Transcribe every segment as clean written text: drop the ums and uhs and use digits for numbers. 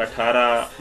18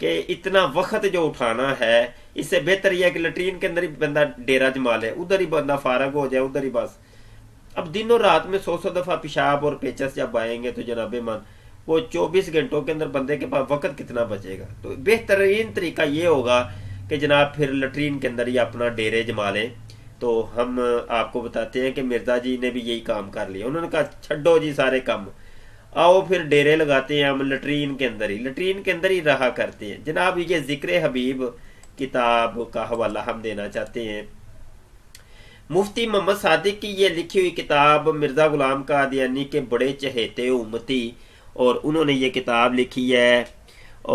کہ اتنا وقت جو اٹھانا ہے، اس سے بہتر یہ ہے کہ لیٹرین کے اندر ہی بندہ ڈیرا جما لے، ادھر ہی بندہ فارغ ہو جائے، ادھر ہی بس۔ اب دن اور رات میں 100 دفعہ پیشاب اور پیچس جب آئیں گے تو جناب من وہ 24 گھنٹوں کے اندر بندے کے پاس وقت کتنا بچے گا؟ تو بہترین طریقہ یہ ہوگا کہ جناب پھر لیٹرین کے اندر ہی اپنا ڈیرے جما لیں۔ تو ہم آپ کو بتاتے ہیں کہ مرزا جی نے بھی یہی کام کر لیا، انہوں نے کہا چھڈو جی سارے کام، آؤ پھر ڈیرے لگاتے ہیں ہم لیٹرین کے اندر ہی، لیٹرین کے اندر ہی رہا کرتے ہیں۔ جناب یہ ذکر حبیب کتاب کا حوالہ ہم دینا چاہتے ہیں۔ مفتی محمد صادق کی یہ لکھی ہوئی کتاب مرزا غلام قادیانی کے بڑے چہیتے امتی، اور انہوں نے یہ کتاب لکھی ہے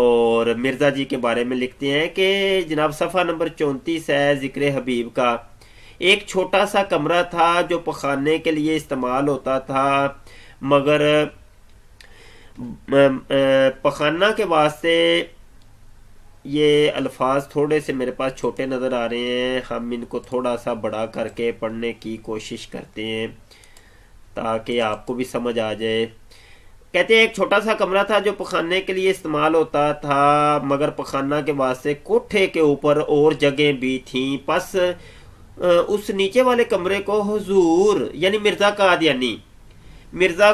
اور مرزا جی کے بارے میں لکھتے ہیں کہ جناب صفحہ نمبر 34 ہے ذکر حبیب کا۔ ایک چھوٹا سا کمرہ تھا جو پخانے کے لیے استعمال ہوتا تھا، مگر پخانہ کے واسطے یہ الفاظ تھوڑے سے میرے پاس چھوٹے نظر آ رہے ہیں، ہم ان کو تھوڑا سا بڑا کر کے پڑھنے کی کوشش کرتے ہیں تاکہ آپ کو بھی سمجھ آ جائے۔ کہتے ہیں ایک چھوٹا سا کمرہ تھا جو پخانے کے لیے استعمال ہوتا تھا، مگر پخانہ کے واسطے کوٹھے کے اوپر اور جگہیں بھی تھیں، پس اس نیچے والے کمرے کو حضور یعنی مرزا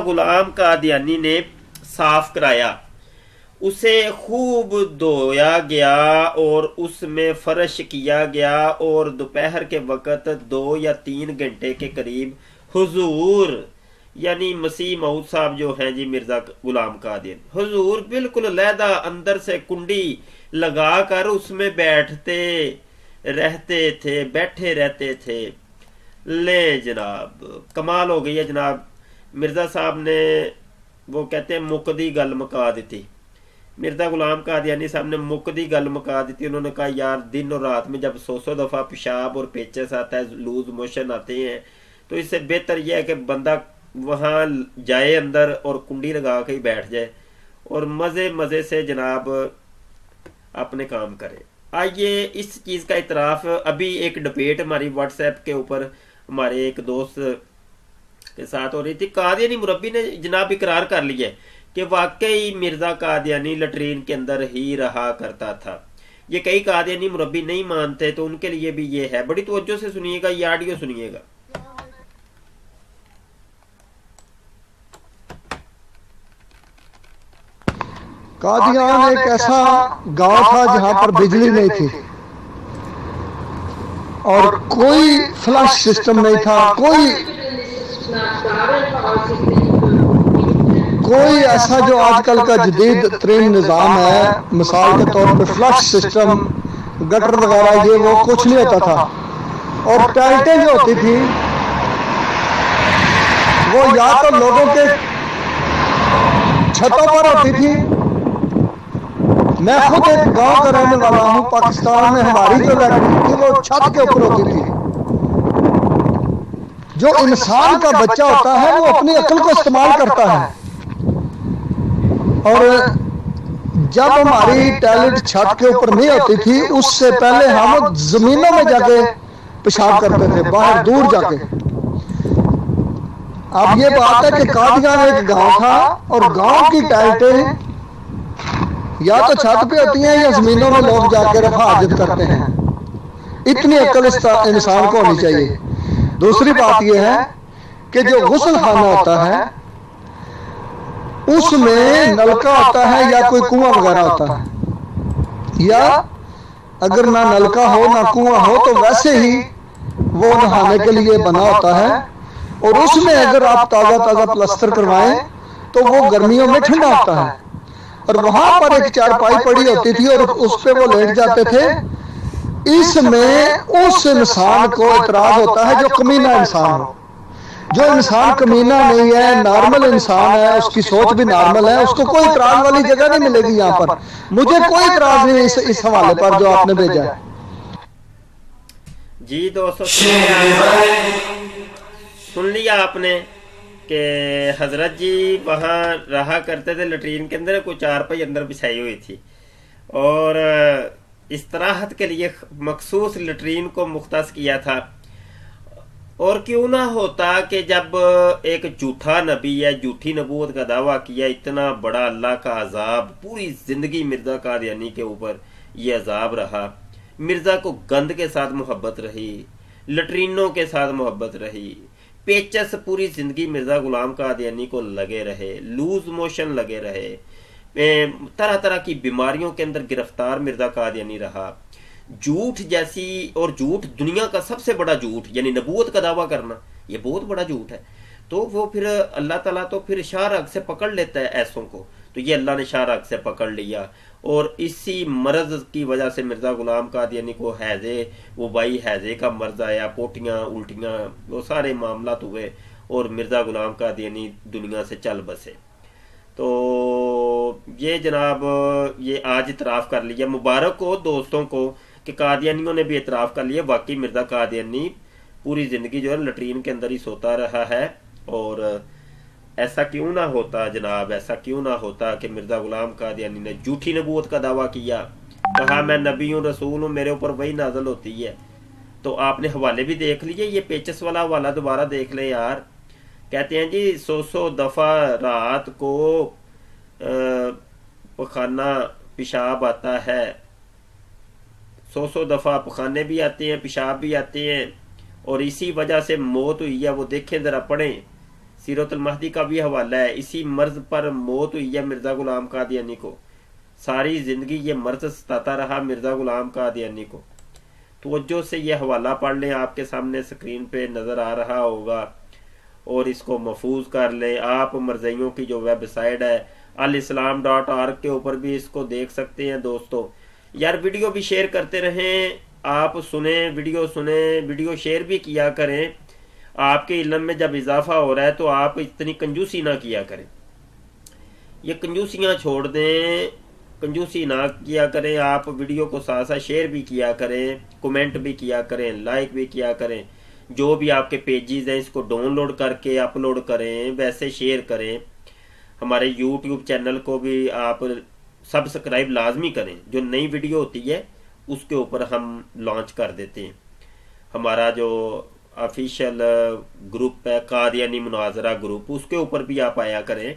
غلام قادیانی نے صاف کرایا، اسے خوب دھویا گیا اور اس میں فرش کیا گیا، اور دوپہر کے وقت 2 یا 3 گھنٹے کے قریب حضور یعنی مسیح موعود صاحب جو ہیں جی مرزا غلام قادیانی، حضور بالکل علیحدہ اندر سے کنڈی لگا کر اس میں بیٹھے رہتے تھے۔ لے جناب کمال ہو گئی ہے جناب، مرزا صاحب نے وہ کہتے ہیں مقدی گل مکا دیتی، مرزا غلام قادیانی صاحب نے مقدی گل مکا دیتی۔ انہوں نے کہا یار دن اور رات میں جب 100 دفعہ پیشاب اور پیچس آتا ہے، لوز موشن آتے ہیں، تو اس سے بہتر یہ ہے کہ بندہ وہاں جائے اندر اور کنڈی لگا کے ہی بیٹھ جائے اور مزے سے جناب اپنے کام کرے۔ آئیے اس چیز کا اعتراف، ابھی ایک ڈبیٹ ہماری واٹس ایپ کے اوپر ہمارے ایک دوست کے ساتھ ہو رہی تھی، قادیانی مربی نے جناب اقرار کر لیا کہ واقعی مرزا قادیانی لیٹرین کے اندر ہی رہا کرتا تھا۔ یہ کئی قادیانی مربی نہیں مانتے، تو ان کے لیے بھی یہ ہے، بڑی توجہ سے سنیے گا، یہ آڈیو سنیے گا۔ قادیان ایک ایسا گاؤں تھا جہاں پر بجلی نہیں تھی اور کوئی فلش سسٹم نہیں تھا، کوئی ایسا جو آج کل کا جدید ترین نظام ہے، مثال کے طور پہ فلش سسٹم، گٹر وغیرہ، یہ وہ کچھ نہیں ہوتا تھا۔ اور ٹائلٹیں جو ہوتی تھی وہ یا تو لوگوں کے چھتوں پر ہوتی تھی، میں خود ایک گاؤں کا رہنے والا ہوں، پاکستان میں ہماری جو لیٹرین تھی وہ چھت کے اوپر ہوتی تھی۔ جو انسان کا بچہ ہوتا ہے وہ اپنی عقل کو استعمال کرتا ہے، اور جب ہماری ٹوائلٹ چھت کے اوپر نہیں ہوتی تھی اس سے پہلے ہم زمینوں میں جا کے پیشاب کرتے تھے، باہر دور جا کے۔ اب یہ بات ہے کہ قادیان ایک گاؤں تھا اور گاؤں کی ٹوائلٹیں یا تو چھت پہ ہوتی ہیں یا زمینوں میں لوگ جا کے رفع حاجت کرتے ہیں۔ اتنی عقل انسان کو ہونی چاہیے۔ دوسری بات یہ ہے کہ جو غسل خانہ ہوتا ہے اس میں نلکا ہوتا ہے یا کوئی کنواں وغیرہ ہوتا ہے، یا اگر نہ نلکا ہو نہ کنواں ہو تو ویسے ہی وہ نہانے کے لیے بنا ہوتا ہے، اور اس میں اگر آپ تازہ پلستر کروائیں تو وہ گرمیوں میں ٹھنڈا ہوتا ہے، اور وہاں پر ایک چارپائی پڑی ہوتی تھی اور اس پہ وہ لیٹ جاتے تھے۔ اس میں اس انسان کو اعتراض ہوتا ہے جو کمینہ انسان ہو۔ جو انسان کمینہ نہیں ہے، نارمل انسان ہے، اس کی سوچ بھی نارمل ہے، اس کو کوئی اعتراض والی جگہ نہیں ملے گی یہاں پر۔ مجھے کوئی اعتراض نہیں اس حوالے پر جو آپ نے بھیجا ہے۔ جی دوستو سن لیا آپ نے کہ حضرت جی وہاں رہا کرتے تھے لیٹرین کے اندر، کوئی چارپائی اندر بچھائی ہوئی تھی، اور استراحت کے لیے مخصوص لیٹرین کو مختص کیا تھا۔ اور کیوں نہ ہوتا کہ جب ایک جھوٹا نبی ہے، جھوٹی نبوت کا دعویٰ کیا، اتنا بڑا اللہ کا عذاب، پوری زندگی مرزا قادیانی کے اوپر یہ عذاب رہا، مرزا کو گند کے ساتھ محبت رہی، لٹرینوں کے ساتھ محبت رہی، پیچس پوری زندگی مرزا غلام قادیانی کو لگے رہے، لوز موشن لگے رہے، طرح طرح کی بیماریوں کے اندر گرفتار مرزا قادیانی رہا، جھوٹ جیسی، اور جھوٹ دنیا کا سب سے بڑا جھوٹ یعنی نبوت کا دعویٰ کرنا، یہ بہت بڑا جھوٹ ہے۔ تو وہ پھر اللہ تعالیٰ تو پھر شاہ رگ سے پکڑ لیتا ہے ایسوں کو، تو یہ اللہ نے شاہ رگ سے پکڑ لیا، اور اسی مرض کی وجہ سے مرزا غلام قادیانی کو حیضے، وبائی حیضے کا مرض آیا، پوٹیاں الٹیاں وہ سارے معاملات ہوئے، اور مرزا غلام قادیانی دنیا سے چل بسے۔ تو یہ جناب یہ آج اعتراف کر لیا، مبارک ہو دوستوں کو کہ قادیانیوں نے بھی اعتراف کر لیا واقعی مرزا قادیانی پوری زندگی جو ہے لٹرین کے اندر ہی سوتا رہا ہے۔ اور ایسا کیوں نہ ہوتا جناب، ایسا کیوں نہ ہوتا کہ مرزا غلام قادیانی نے جھوٹی نبوت کا دعویٰ کیا، کہا میں نبی ہوں، رسول ہوں، میرے اوپر وہی نازل ہوتی ہے۔ تو آپ نے حوالے بھی دیکھ لیے، یہ پیچس والا حوالہ دوبارہ دیکھ لیں یار۔ کہتے ہیں جی 100 دفعہ رات کو پخانہ پیشاب آتا ہے، 100 دفعہ پخانے بھی آتے ہیں، پیشاب بھی آتے ہیں، اور اسی وجہ سے موت ہوئی ہے۔ وہ دیکھیں ذرا پڑھیں، سیرت المہدی کا بھی حوالہ ہے، اسی مرض پر موت ہوئی ہے مرزا غلام قادیانی کو، ساری زندگی یہ مرض ستاتا رہا مرزا غلام قادیانی کو۔ توجہ سے یہ حوالہ پڑھ لیں، آپ کے سامنے سکرین پہ نظر آ رہا ہوگا، اور اس کو محفوظ کر لیں۔ آپ مرزائیوں کی جو ویب سائٹ ہے الاسلام.org کے اوپر بھی اس کو دیکھ سکتے ہیں دوستو۔ یار ویڈیو بھی شیئر کرتے رہیں، آپ سنیں، ویڈیو شیئر بھی کیا کریں۔ آپ کے علم میں جب اضافہ ہو رہا ہے تو آپ اتنی کنجوسی نہ کیا کریں، یہ کنجوسیاں چھوڑ دیں، کنجوسی نہ کیا کریں۔ آپ ویڈیو کو ساتھ ساتھ شیئر بھی کیا کریں، کومنٹ بھی کیا کریں، لائک بھی کیا کریں، جو بھی آپ کے پیجز ہیں اس کو ڈاؤن لوڈ کر کے اپلوڈ کریں، ویسے شیئر کریں۔ ہمارے یوٹیوب چینل کو بھی آپ سبسکرائب لازمی کریں، جو نئی ویڈیو ہوتی ہے اس کے اوپر ہم لانچ کر دیتے ہیں۔ ہمارا جو آفیشیل گروپ ہے قادیانی مناظرہ گروپ، اس کے اوپر بھی آپ آیا کریں،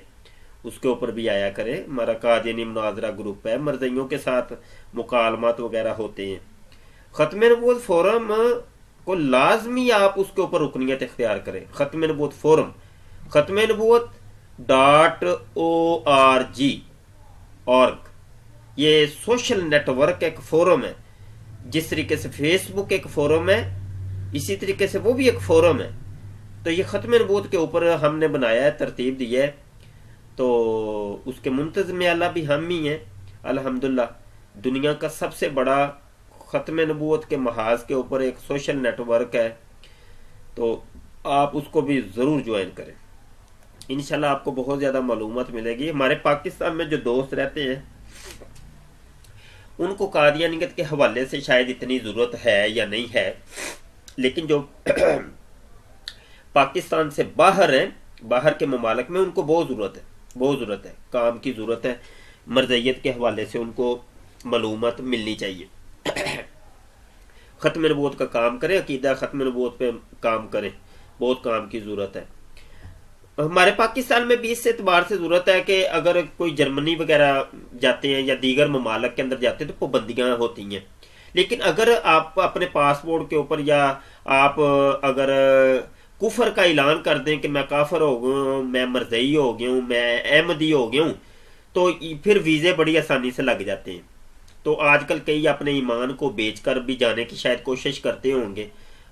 اس کے اوپر بھی آیا کریں۔ ہمارا قادیانی مناظرہ گروپ ہے، مرزائیوں کے ساتھ مکالمات وغیرہ ہوتے ہیں۔ ختم نبوت فورم کو لازمی آپ اس کے اوپر رکنیت اختیار کریں۔ ختم نبوت فورم، ختم نبوت .org، یہ سوشل نیٹ ورک ایک فورم ہے، جس طریقے سے فیس بک ایک فورم ہے اسی طریقے سے وہ بھی ایک فورم ہے۔ تو یہ ختم نبوت کے اوپر ہم نے بنایا ہے، ترتیب دی ہے، تو اس کے منتظم اعلیٰ بھی ہم ہی ہیں الحمدللہ۔ دنیا کا سب سے بڑا ختم نبوت کے محاذ کے اوپر ایک سوشل نیٹ ورک ہے، تو آپ اس کو بھی ضرور جوائن کریں، انشاءاللہ آپ کو بہت زیادہ معلومات ملے گی۔ ہمارے پاکستان میں جو دوست رہتے ہیں ان کو قادیانیت کے حوالے سے شاید اتنی ضرورت ہے یا نہیں ہے، لیکن جو پاکستان سے باہر ہیں، باہر کے ممالک میں، ان کو بہت ضرورت ہے، کام کی ضرورت ہے، مرزائیت کے حوالے سے ان کو معلومات ملنی چاہیے۔ ختم نبوت کا کام کریں، عقیدہ ختم نبوت پہ کام کریں، بہت کام کی ضرورت ہے۔ ہمارے پاکستان میں بھی اس اعتبار سے ضرورت ہے کہ اگر کوئی جرمنی وغیرہ جاتے ہیں یا دیگر ممالک کے اندر جاتے ہیں تو پابندیاں ہوتی ہیں، لیکن اگر آپ اپنے پاسپورٹ کے اوپر یا آپ اگر کفر کا اعلان کر دیں کہ میں کافر ہو گیا ہوں، میں مرزئی ہو گیا ہوں، میں احمدی ہو گیا ہوں، تو پھر ویزے بڑی آسانی سے لگ جاتے ہیں۔ تو آج کل کئی اپنے ایمان کو بیچ کر بھی جانے کی شاید کوشش کرتے ہوں گے،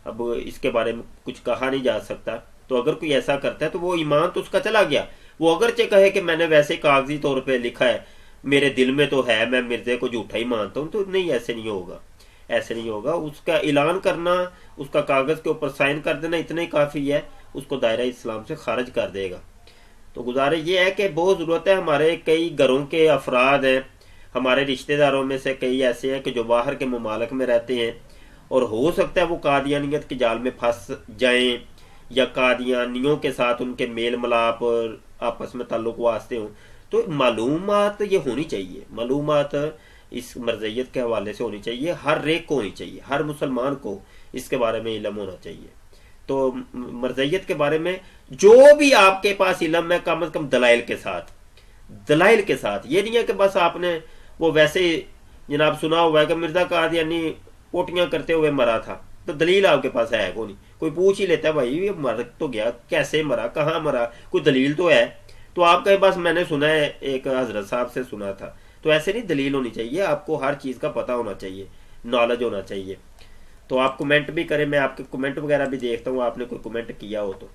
اب اس کے بارے میں کچھ کہا نہیں جا سکتا۔ تو اگر کوئی ایسا کرتا ہے تو وہ ایمان تو اس کا چلا گیا، وہ اگرچہ کہے کہ میں نے ویسے کاغذی طور پہ لکھا ہے، میرے دل میں تو ہے میں مرزے کو جھوٹا ہی مانتا ہوں، تو نہیں، ایسے نہیں ہوگا، ایسے نہیں ہوگا۔ اس کا اعلان کرنا، اس کا کاغذ کے اوپر سائن کر دینا اتنا ہی کافی ہے، اس کو دائرہ اسلام سے خارج کر دے گا۔ تو گزارش یہ ہے کہ بہت ضرورت ہے، ہمارے کئی گھروں کے افراد ہیں، ہمارے رشتہ داروں میں سے کئی ایسے ہیں کہ جو باہر کے ممالک میں رہتے ہیں، اور ہو سکتا ہے وہ قادیانیت کے جال میں پھنس جائیں، یا قادیانیوں کے ساتھ ان کے میل ملاپ اور آپس میں تعلق واسطے ہوں، تو معلومات یہ ہونی چاہیے، معلومات اس مرزائیت کے حوالے سے ہونی چاہیے، ہر ایک کو ہونی چاہیے، ہر مسلمان کو اس کے بارے میں علم ہونا چاہیے۔ تو مرزیت کے بارے میں جو بھی آپ کے پاس علم ہے کم از کم دلائل کے ساتھ، دلائل کے ساتھ، یہ نہیں ہے کہ بس آپ نے وہ ویسے ہی جناب سنا ہوا ہے کہ مرزا قادیانی پوٹیاں کرتے ہوئے مرا تھا، تو دلیل آپ کے پاس ہے کوئی نہیں، کوئی پوچھ ہی لیتا ہے بھائی یہ مر تو گیا، کیسے مرا، کہاں مرا، کوئی دلیل تو ہے، تو آپ کے پاس میں نے سنا ہے ایک حضرت صاحب سے سنا تھا، تو ایسے نہیں دلیل ہونی چاہیے، آپ کو ہر چیز کا پتہ ہونا چاہیے، نالج ہونا چاہیے۔ تو آپ کمنٹ بھی کریں، میں آپ کے کمنٹ وغیرہ بھی دیکھتا ہوں، آپ نے کوئی کمنٹ کیا ہو تو۔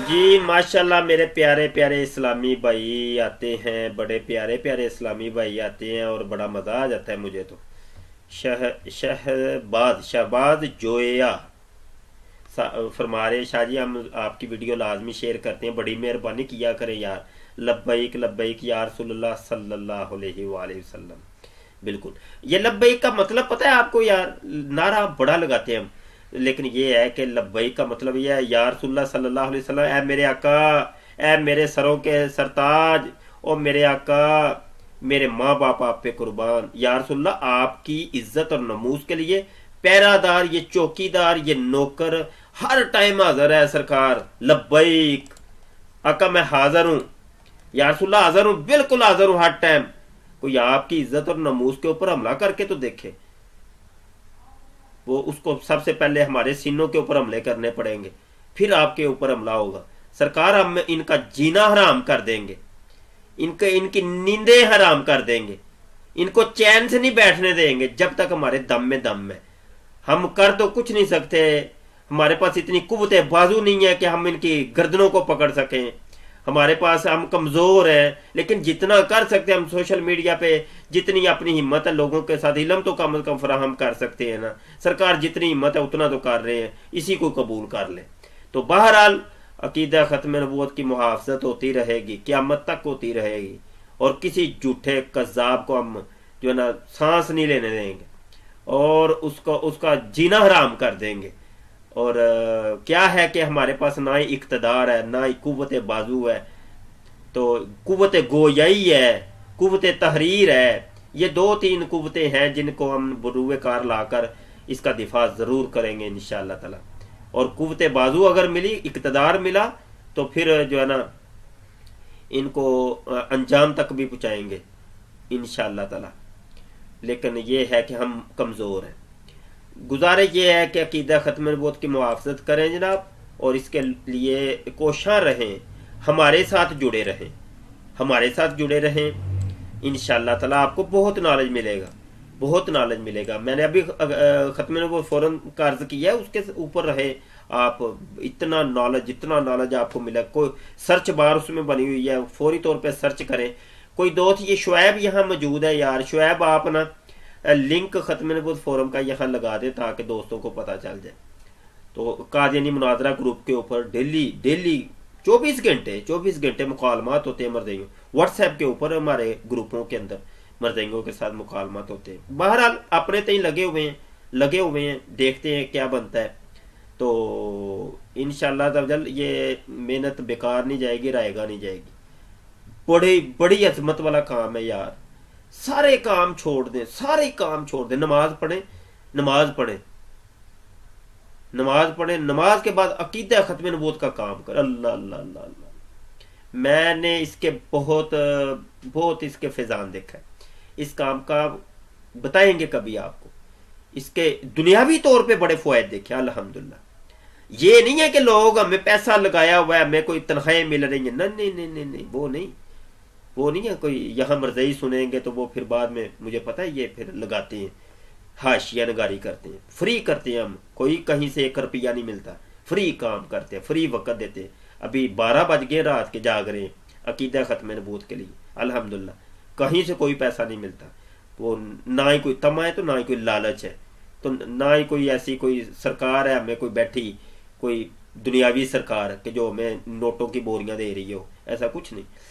جی ماشاءاللہ میرے پیارے پیارے اسلامی بھائی آتے ہیں، بڑے پیارے پیارے اسلامی بھائی آتے ہیں اور بڑا مزہ آ جاتا ہے مجھے تو۔ شہباز جویا فرما رہے شاہ جی ہم آپ کی ویڈیو لازمی شیئر کرتے ہیں، بڑی مہربانی کیا کریں یار، لبیک لبیک یا رسول اللہ صلی اللہ علیہ وآلہ وسلم۔ بالکل، یہ لبیک کا مطلب پتہ ہے آپ کو یار، نعرہ بڑا لگاتے ہیں ہم، لیکن یہ ہے کہ لبیک کا مطلب یہ ہے یا رسول اللہ صلی اللہ علیہ وسلم، اے میرے آقا، اے میرے سروں کے سرتاج، او میرے آقا، میرے ماں باپ آپ پہ قربان، یا رسول اللہ آپ کی عزت اور نموز کے لیے پیرادار، یہ چوکیدار، یہ نوکر ہر ٹائم حاضر ہے سرکار، لبیک آقا میں حاضر ہوں، یا رسول اللہ حاضر ہوں، بالکل حاضر ہوں ہر ٹائم۔ کوئی آپ کی عزت اور نموز کے اوپر حملہ کر کے تو دیکھے، وہ اس کو سب سے پہلے ہمارے سینوں کے اوپر حملے کرنے پڑیں گے، پھر آپ کے اوپر حملہ ہوگا۔ سرکار ہم ان کا جینا حرام کر دیں گے، ان کی نیندیں حرام کر دیں گے، ان کو چین سے نہیں بیٹھنے دیں گے جب تک ہمارے دم میں دم ہے۔ ہم کر تو کچھ نہیں سکتے، ہمارے پاس اتنی قوت بازو نہیں ہے کہ ہم ان کی گردنوں کو پکڑ سکیں، ہمارے پاس ہم کمزور ہیں، لیکن جتنا کر سکتے ہیں ہم سوشل میڈیا پہ جتنی اپنی ہمت ہے لوگوں کے ساتھ علم تو کم از کم فراہم کر سکتے ہیں نا، سرکار جتنی ہمت ہے اتنا تو کر رہے ہیں، اسی کو قبول کر لیں۔ تو بہرحال عقیدہ ختم نبوت کی محافظت ہوتی رہے گی، قیامت تک ہوتی رہے گی، اور کسی جھوٹے کذاب کو ہم جو ہے نا سانس نہیں لینے دیں گے، اور اس کا جینا حرام کر دیں گے۔ اور کیا ہے کہ ہمارے پاس نہ ہی اقتدار ہے، نہ ہی قوت بازو ہے، تو قوت گویائی ہے، قوت تحریر ہے، یہ دو تین قوتیں ہیں جن کو ہم بروئے کار لا کر اس کا دفاع ضرور کریں گے انشاءاللہ تعالی۔ اور قوت بازو اگر ملی، اقتدار ملا، تو پھر جو ہے نا ان کو انجام تک بھی پہنچائیں گے انشاءاللہ تعالی، لیکن یہ ہے کہ ہم کمزور ہیں۔ گزارش یہ ہے کہ عقیدہ ختم نبوت کی محافظت کریں جناب، اور اس کے لیے کوشاں رہیں، ہمارے ساتھ جڑے رہیں، ہمارے ساتھ جڑے رہیں، انشاءاللہ تعالی آپ کو بہت نالج ملے گا، بہت نالج ملے گا۔ میں نے ابھی ختم نبوت فوراً کا عرض کیا ہے، اس کے اوپر رہے آپ، اتنا نالج آپ کو ملے، کوئی سرچ بار اس میں بنی ہوئی ہے، فوری طور پہ سرچ کریں۔ کوئی دوست یہ شعیب یہاں موجود ہے یار، شعیب آپ نا لنک ختم نبوت فورم کا یہاں لگا دیں تاکہ دوستوں کو پتہ چل جائے۔ تو قادیانی مناظرہ گروپ کے اوپر ڈیلی 24 گھنٹے مکالمات ہوتے ہیں مرزائیوں، واٹس ایپ کے اوپر ہمارے گروپوں کے اندر مرزائیوں کے ساتھ مکالمات ہوتے ہیں۔ بہرحال اپنے تئیں لگے ہوئے ہیں، دیکھتے ہیں کیا بنتا ہے۔ تو انشاءاللہ تعالی یہ محنت بیکار نہیں جائے گی، رائے گا نہیں جائے گی۔ بڑی عظمت والا کام ہے یار، سارے کام چھوڑ دیں، نماز پڑھیں، نماز کے بعد عقیدہ ختم نبوت کا کام کر۔ اللہ اللہ اللہ اللہ، میں نے اس کے بہت اس کے فیضان دیکھا ہے، اس کام کا بتائیں گے کبھی آپ کو، اس کے دنیاوی طور پہ بڑے فوائد دیکھے الحمدللہ۔ یہ نہیں ہے کہ لوگ ہمیں پیسہ لگایا ہوا ہے، ہمیں کوئی تنخواہیں مل رہی ہیں، نہیں، وہ نہیں ہے۔ کوئی یہاں مرزائی سنیں گے تو وہ پھر بعد میں مجھے پتا ہے یہ پھر لگاتے ہیں، حاشیہ نگاری کرتے ہیں، فری کرتے ہیں، ہم کوئی کہیں سے 1 روپیہ نہیں ملتا، فری کام کرتے ہیں، فری وقت دیتے ہیں۔ ابھی 12 بج گئے رات کے، جاگ رہے ہیں عقیدہ ختم نبوت کے لیے الحمدللہ، کہیں سے کوئی پیسہ نہیں ملتا، وہ نہ ہی کوئی طمع ہے تو نہ ہی کوئی لالچ ہے، تو نہ ہی کوئی ایسی کوئی سرکار ہے ہمیں کوئی بیٹھی کوئی دنیاوی سرکار کہ جو ہمیں نوٹوں کی بوریاں دے رہی ہو، ایسا کچھ نہیں۔